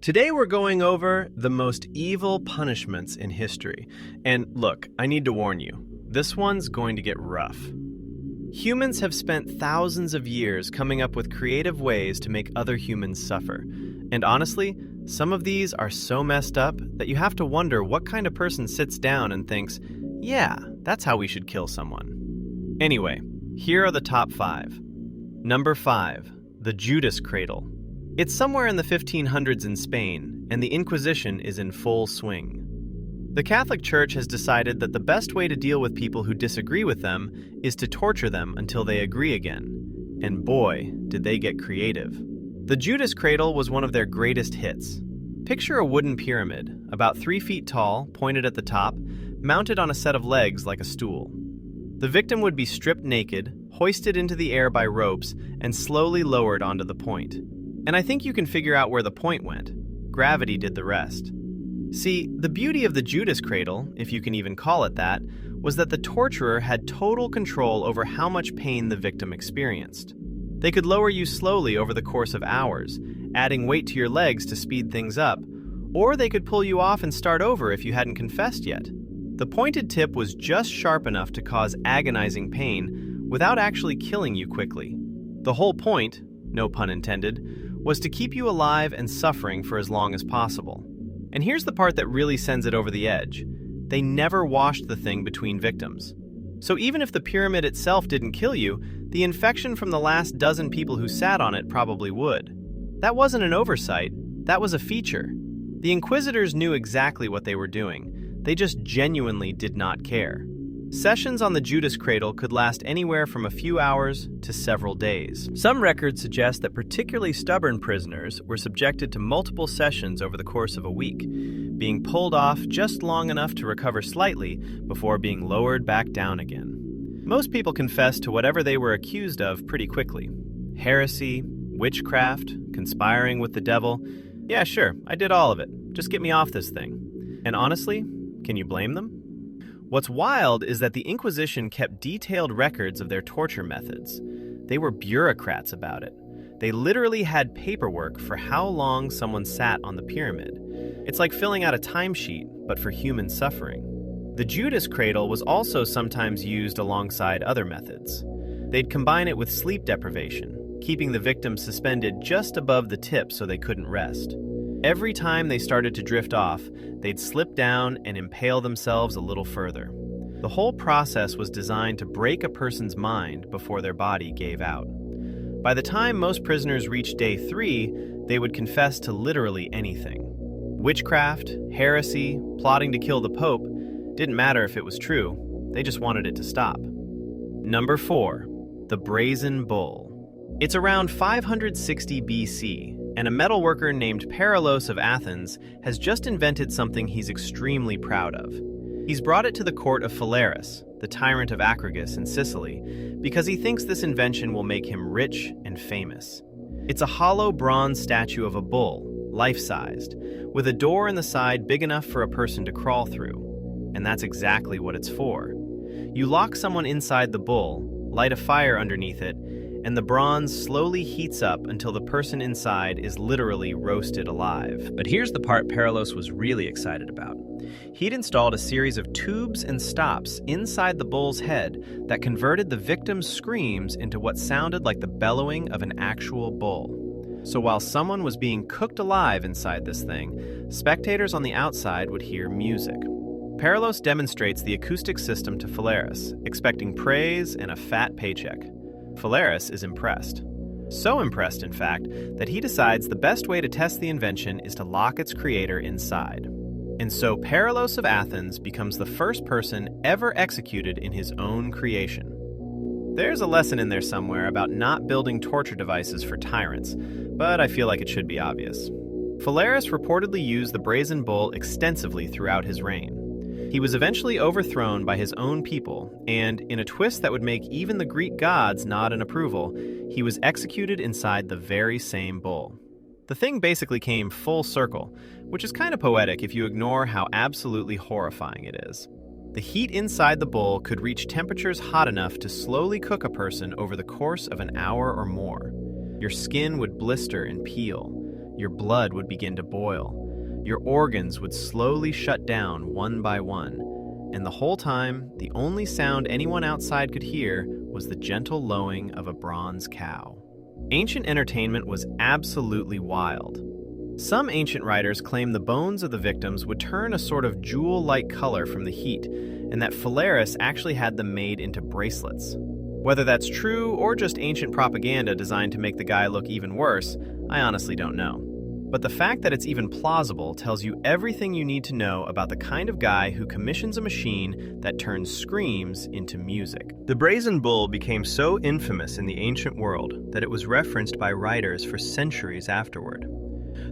Today we're going over the most evil punishments in history. And look, I need to warn you, this one's going to get rough. Humans have spent thousands of years coming up with creative ways to make other humans suffer. And honestly, some of these are so messed up that you have to wonder what kind of person sits down and thinks, yeah, that's how we should kill someone. Anyway, here are the top 5. Number 5, the Judas Cradle. It's somewhere in the 1500s in Spain, and the Inquisition is in full swing. The Catholic Church has decided that the best way to deal with people who disagree with them is to torture them until they agree again. And boy, did they get creative. The Judas Cradle was one of their greatest hits. Picture a wooden pyramid, about 3 feet tall, pointed at the top, mounted on a set of legs like a stool. The victim would be stripped naked, hoisted into the air by ropes, and slowly lowered onto the point. And I think you can figure out where the point went. Gravity did the rest. See, the beauty of the Judas Cradle, if you can even call it that, was that the torturer had total control over how much pain the victim experienced. They could lower you slowly over the course of hours, adding weight to your legs to speed things up, or they could pull you off and start over if you hadn't confessed yet. The pointed tip was just sharp enough to cause agonizing pain without actually killing you quickly. The whole point, no pun intended, was to keep you alive and suffering for as long as possible. And here's the part that really sends it over the edge. They never washed the thing between victims. So even if the pyramid itself didn't kill you, the infection from the last dozen people who sat on it probably would. That wasn't an oversight, that was a feature. The Inquisitors knew exactly what they were doing. They just genuinely did not care. Sessions on the Judas Cradle could last anywhere from a few hours to several days. Some records suggest that particularly stubborn prisoners were subjected to multiple sessions over the course of a week, being pulled off just long enough to recover slightly before being lowered back down again. Most people confessed to whatever they were accused of pretty quickly. Heresy, witchcraft, conspiring with the devil. Yeah, sure, I did all of it. Just get me off this thing. And honestly, can you blame them? What's wild is that the Inquisition kept detailed records of their torture methods. They were bureaucrats about it. They literally had paperwork for how long someone sat on the pyramid. It's like filling out a timesheet, but for human suffering. The Judas Cradle was also sometimes used alongside other methods. They'd combine it with sleep deprivation, keeping the victim suspended just above the tip so they couldn't rest. Every time they started to drift off, they'd slip down and impale themselves a little further. The whole process was designed to break a person's mind before their body gave out. By the time most prisoners reached day 3, they would confess to literally anything. Witchcraft, heresy, plotting to kill the Pope, didn't matter if it was true, they just wanted it to stop. Number 4, the Brazen Bull. It's around 560 BC, and a metalworker named Paralos of Athens has just invented something he's extremely proud of. He's brought it to the court of Phalaris, the tyrant of Acragas in Sicily, because he thinks this invention will make him rich and famous. It's a hollow bronze statue of a bull, life-sized, with a door in the side big enough for a person to crawl through. And that's exactly what it's for. You lock someone inside the bull, light a fire underneath it, and the bronze slowly heats up until the person inside is literally roasted alive. But here's the part Paralos was really excited about. He'd installed a series of tubes and stops inside the bull's head that converted the victim's screams into what sounded like the bellowing of an actual bull. So while someone was being cooked alive inside this thing, spectators on the outside would hear music. Paralos demonstrates the acoustic system to Phalaris, expecting praise and a fat paycheck. Phalaris is impressed. So impressed, in fact, that he decides the best way to test the invention is to lock its creator inside. And so Paralos of Athens becomes the first person ever executed in his own creation. There's a lesson in there somewhere about not building torture devices for tyrants, but I feel like it should be obvious. Phalaris reportedly used the Brazen Bull extensively throughout his reign. He was eventually overthrown by his own people, and in a twist that would make even the Greek gods nod in approval, he was executed inside the very same bull. The thing basically came full circle, which is kind of poetic if you ignore how absolutely horrifying it is. The heat inside the bull could reach temperatures hot enough to slowly cook a person over the course of an hour or more. Your skin would blister and peel. your blood would begin to boil. Your organs would slowly shut down one by one. And the whole time, the only sound anyone outside could hear was the gentle lowing of a bronze cow. Ancient entertainment was absolutely wild. Some ancient writers claim the bones of the victims would turn a sort of jewel-like color from the heat, and that Phalaris actually had them made into bracelets. Whether that's true or just ancient propaganda designed to make the guy look even worse, I honestly don't know. But the fact that it's even plausible tells you everything you need to know about the kind of guy who commissions a machine that turns screams into music. The Brazen Bull became so infamous in the ancient world that it was referenced by writers for centuries afterward.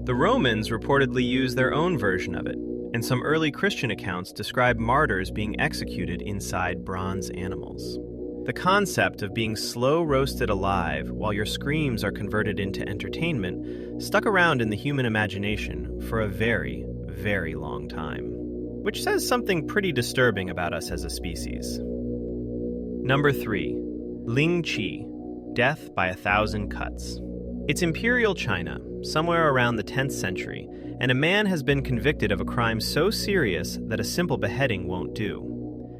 The Romans reportedly used their own version of it, and some early Christian accounts describe martyrs being executed inside bronze animals. The concept of being slow roasted alive while your screams are converted into entertainment stuck around in the human imagination for a very, very long time, which says something pretty disturbing about us as a species. Number 3. Lingchi, death by 1,000 cuts. It's Imperial China, somewhere around the 10th century, and a man has been convicted of a crime so serious that a simple beheading won't do.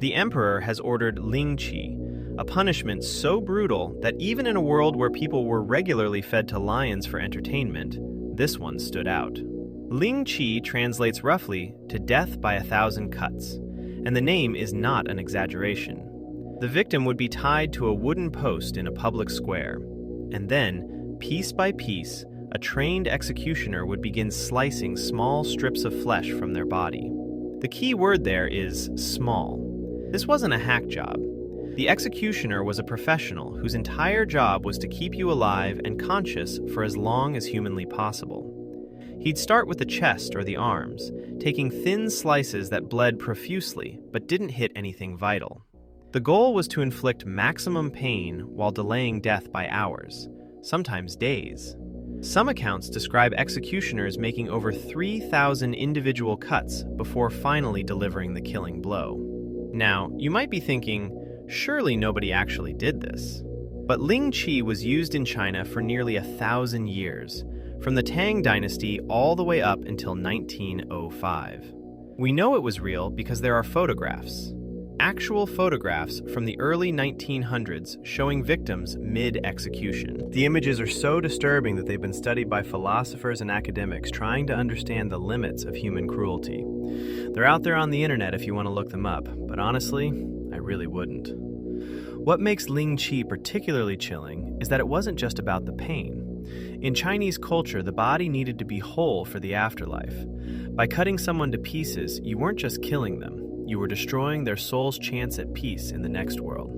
The emperor has ordered Lingchi, a punishment so brutal that even in a world where people were regularly fed to lions for entertainment, this one stood out. Lingchi translates roughly to death by 1,000 cuts, and the name is not an exaggeration. The victim would be tied to a wooden post in a public square, and then, piece by piece, a trained executioner would begin slicing small strips of flesh from their body. The key word there is small. This wasn't a hack job. The executioner was a professional whose entire job was to keep you alive and conscious for as long as humanly possible. He'd start with the chest or the arms, taking thin slices that bled profusely but didn't hit anything vital. The goal was to inflict maximum pain while delaying death by hours, sometimes days. Some accounts describe executioners making over 3,000 individual cuts before finally delivering the killing blow. Now, you might be thinking, surely nobody actually did this. But Lingchi was used in China for nearly 1,000 years, from the Tang dynasty all the way up until 1905. We know it was real because there are photographs. Actual photographs from the early 1900s showing victims mid-execution. The images are so disturbing that they've been studied by philosophers and academics trying to understand the limits of human cruelty. They're out there on the internet if you want to look them up, but honestly, I really wouldn't. What makes Lingchi particularly chilling is that it wasn't just about the pain. In Chinese culture, the body needed to be whole for the afterlife. By cutting someone to pieces, you weren't just killing them. You were destroying their soul's chance at peace in the next world.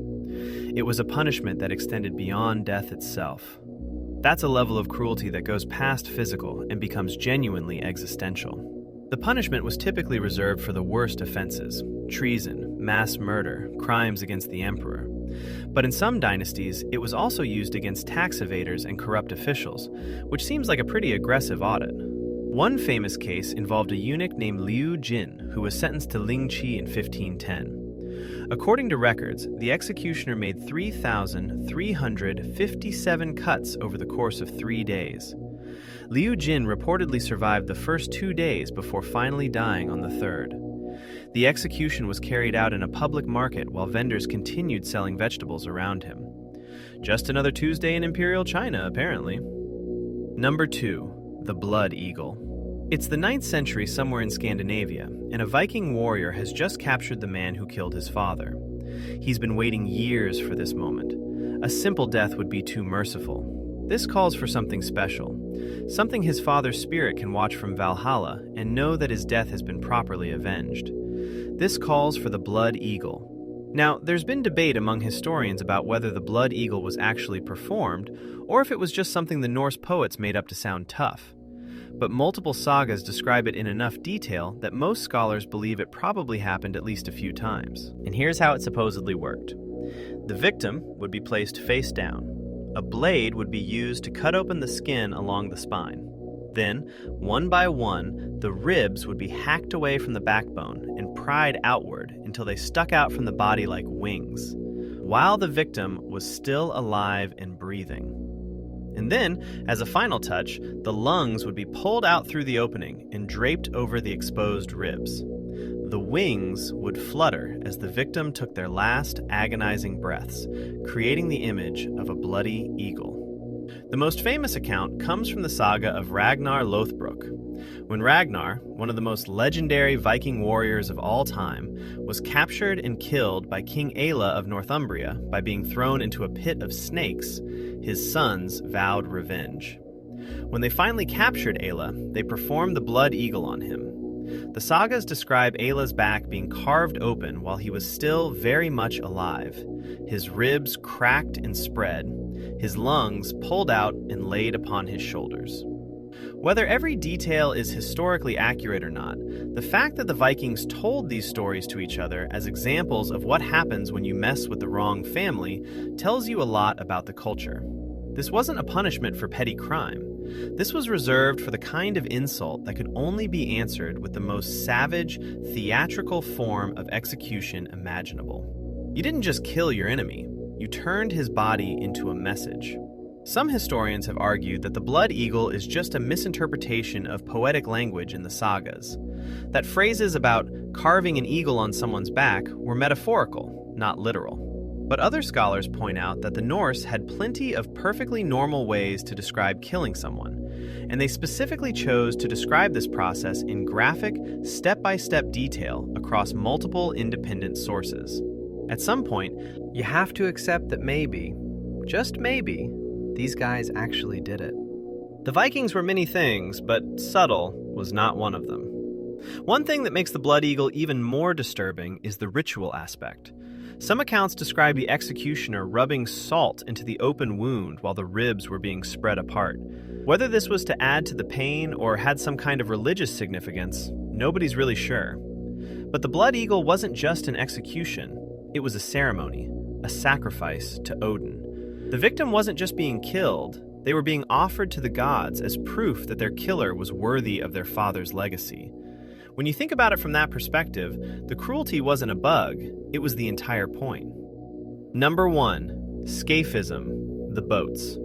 It was a punishment that extended beyond death itself. That's a level of cruelty that goes past physical and becomes genuinely existential. The punishment was typically reserved for the worst offenses: treason, mass murder, crimes against the emperor. But in some dynasties, it was also used against tax evaders and corrupt officials, which seems like a pretty aggressive audit. One famous case involved a eunuch named Liu Jin, who was sentenced to Lingchi in 1510. According to records, the executioner made 3,357 cuts over the course of 3 days. Liu Jin reportedly survived the first 2 days before finally dying on the third. The execution was carried out in a public market while vendors continued selling vegetables around him. Just another Tuesday in Imperial China, apparently. Number 2. The Blood Eagle. It's the 9th century somewhere in Scandinavia, and a Viking warrior has just captured the man who killed his father. He's been waiting years for this moment. A simple death would be too merciful. This calls for something special, something his father's spirit can watch from Valhalla and know that his death has been properly avenged. This calls for the Blood Eagle. Now, there's been debate among historians about whether the Blood Eagle was actually performed, or if it was just something the Norse poets made up to sound tough. But multiple sagas describe it in enough detail that most scholars believe it probably happened at least a few times. And here's how it supposedly worked. The victim would be placed face down. A blade would be used to cut open the skin along the spine. Then, one by one, the ribs would be hacked away from the backbone and pried outward until they stuck out from the body like wings, while the victim was still alive and breathing. And then, as a final touch, the lungs would be pulled out through the opening and draped over the exposed ribs. The wings would flutter as the victim took their last agonizing breaths, creating the image of a bloody eagle. The most famous account comes from the saga of Ragnar Lothbrok. When Ragnar, one of the most legendary Viking warriors of all time, was captured and killed by King Aelle of Northumbria by being thrown into a pit of snakes, his sons vowed revenge. When they finally captured Aelle, they performed the blood eagle on him. The sagas describe Aelle's back being carved open while he was still very much alive, his ribs cracked and spread, his lungs pulled out and laid upon his shoulders. Whether every detail is historically accurate or not, the fact that the Vikings told these stories to each other as examples of what happens when you mess with the wrong family tells you a lot about the culture. This wasn't a punishment for petty crime. This was reserved for the kind of insult that could only be answered with the most savage, theatrical form of execution imaginable. You didn't just kill your enemy, you turned his body into a message. Some historians have argued that the blood eagle is just a misinterpretation of poetic language in the sagas, that phrases about carving an eagle on someone's back were metaphorical, not literal. But other scholars point out that the Norse had plenty of perfectly normal ways to describe killing someone, and they specifically chose to describe this process in graphic, step-by-step detail across multiple independent sources. At some point, you have to accept that maybe, just maybe, these guys actually did it. The Vikings were many things, but subtle was not one of them. One thing that makes the blood eagle even more disturbing is the ritual aspect. Some accounts describe the executioner rubbing salt into the open wound while the ribs were being spread apart. Whether this was to add to the pain or had some kind of religious significance, nobody's really sure. But the blood eagle wasn't just an execution, it was a ceremony, a sacrifice to Odin. The victim wasn't just being killed, they were being offered to the gods as proof that their killer was worthy of their father's legacy. When you think about it from that perspective, the cruelty wasn't a bug, it was the entire point. Number 1, Scaphism, the boats.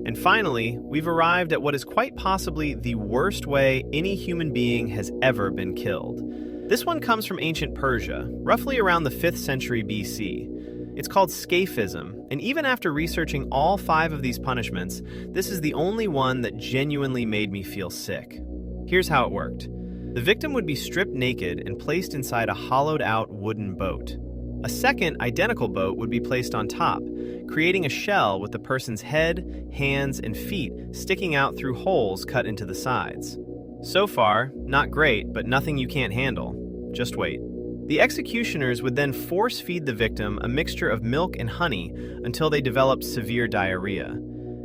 And finally, we've arrived at what is quite possibly the worst way any human being has ever been killed. This one comes from ancient Persia, roughly around the 5th century BC. It's called Scaphism, and even after researching all 5 of these punishments, this is the only one that genuinely made me feel sick. Here's how it worked. The victim would be stripped naked and placed inside a hollowed-out wooden boat. A second, identical boat would be placed on top, creating a shell with the person's head, hands, and feet sticking out through holes cut into the sides. So far, not great, but nothing you can't handle. Just wait. The executioners would then force-feed the victim a mixture of milk and honey until they developed severe diarrhea.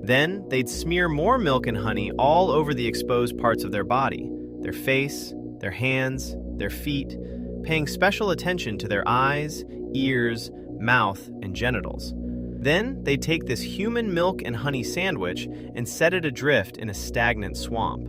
Then, they'd smear more milk and honey all over the exposed parts of their body, their face, their hands, their feet, paying special attention to their eyes, ears, mouth, and genitals. Then, they'd take this human milk and honey sandwich and set it adrift in a stagnant swamp.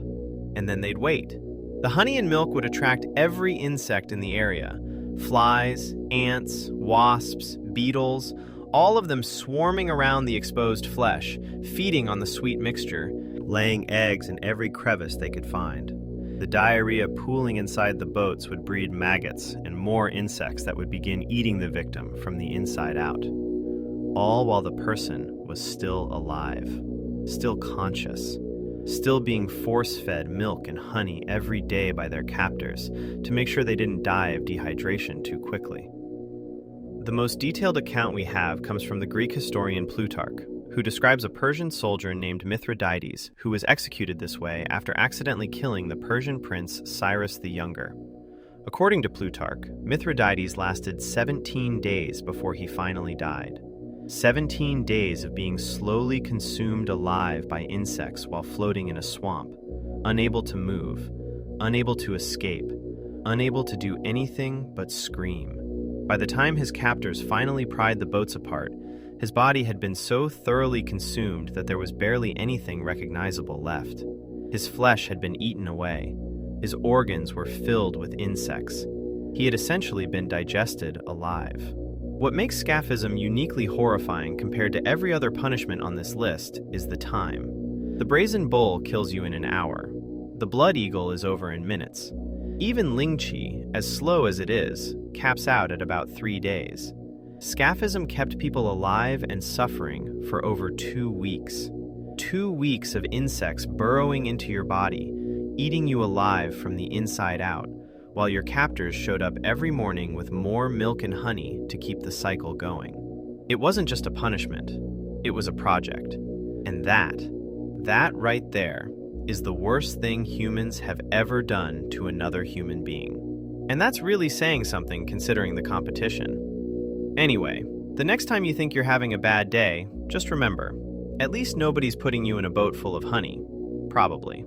And then they'd wait. The honey and milk would attract every insect in the area. Flies, ants, wasps, beetles, all of them swarming around the exposed flesh, feeding on the sweet mixture, laying eggs in every crevice they could find. The diarrhea pooling inside the boats would breed maggots and more insects that would begin eating the victim from the inside out. All while the person was still alive, still conscious, still being force-fed milk and honey every day by their captors to make sure they didn't die of dehydration too quickly. The most detailed account we have comes from the Greek historian Plutarch, who describes a Persian soldier named Mithridates who was executed this way after accidentally killing the Persian prince Cyrus the Younger. According to Plutarch, Mithridates lasted 17 days before he finally died. 17 days of being slowly consumed alive by insects while floating in a swamp, unable to move, unable to escape, unable to do anything but scream. By the time his captors finally pried the boats apart, his body had been so thoroughly consumed that there was barely anything recognizable left. His flesh had been eaten away. His organs were filled with insects. He had essentially been digested alive. What makes Scaphism uniquely horrifying compared to every other punishment on this list is the time. The Brazen Bull kills you in an hour. The Blood Eagle is over in minutes. Even Lingchi, as slow as it is, caps out at about 3 days. Scaphism kept people alive and suffering for over 2 weeks. 2 weeks of insects burrowing into your body, eating you alive from the inside out, while your captors showed up every morning with more milk and honey to keep the cycle going. It wasn't just a punishment, it was a project. And that right there, is the worst thing humans have ever done to another human being. And that's really saying something considering the competition. Anyway, the next time you think you're having a bad day, just remember, at least nobody's putting you in a boat full of honey. Probably.